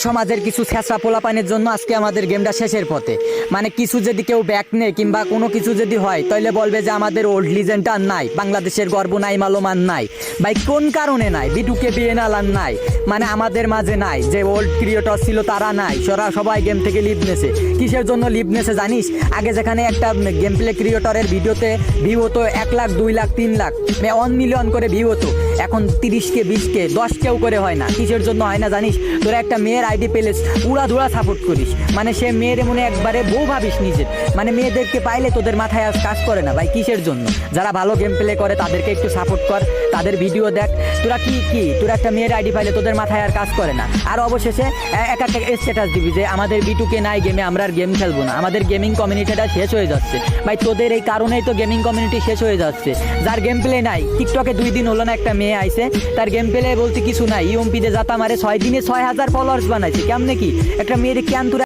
সমাজের কিছু ছেঁচড়া পোলাপানের জন্য আজকে আমাদের গেমটা শেষের পথে। মানে কিছু যদি কেউ ব্যাক নেয় কিংবা কোনো কিছু যদি হয় তাহলে বলবে যে আমাদের ওল্ড লিজেন্ড আর নাই, বাংলাদেশের গর্ব নাই, মালোমান নাই। ভাই কোন কারণে নাই? বিটুকে বিএনএল আর নাই, মানে আমাদের মাঝে নাই। যে ওল্ড ক্রিয়েটর ছিল তারা নাই, সবাই গেম থেকে লিভ নেছে। কিসের জন্য লিভ নেছে জানিস? আগে যেখানে একটা গেম প্লে ক্রিয়েটরের ভিডিওতে ভিউ হতো 1 লাখ 2 লাখ 3 লাখ 1 মিলিয়ন করে ভিউ হতো, এখন 30কে 20কে 10কেও করে হয় না। কিসের জন্য হয় না জানিস? তোরা একটা মেয়ের আইডি পেলেস উড়াধুরা সাপোর্ট করিস, মানে সে মেয়ের মনে একবারে বউ ভাবিস নিজের, মানে মেয়েদেরকে পাইলে তোদের মাথায় আজ কাজ করে না। ভাই কিসের জন্য? যারা ভালো গেম প্লে করে তাদেরকে একটু সাপোর্ট কর, তাদের ভিডিও দেখ। তোরা একটা মেয়ের আইডি পাইলে তোদের মাথায় আর কাজ করে না। আর অবশেষে একটা স্ট্যাটাস দিবি যে আমাদের বিটুকে নাই গেমে, আমরা আর গেম খেলবো না, আমাদের গেমিং কমিউনিটিটা শেষ হয়ে যাচ্ছে। ভাই তোদের এই কারণেই তো গেমিং কমিউনিটি শেষ হয়ে যাচ্ছে। যার গেম প্লে নাই, টিকটকে 2 দিন হলো না একটা মেয়ে আইছে, তার গেম প্লে বলতে কিছু নাই, ইউএমপিতে জাতা মারে 6 দিনে 6000 ফলোয়ার্স বানাইছে। কেমনে কি একটা মেয়ের কেন তোরা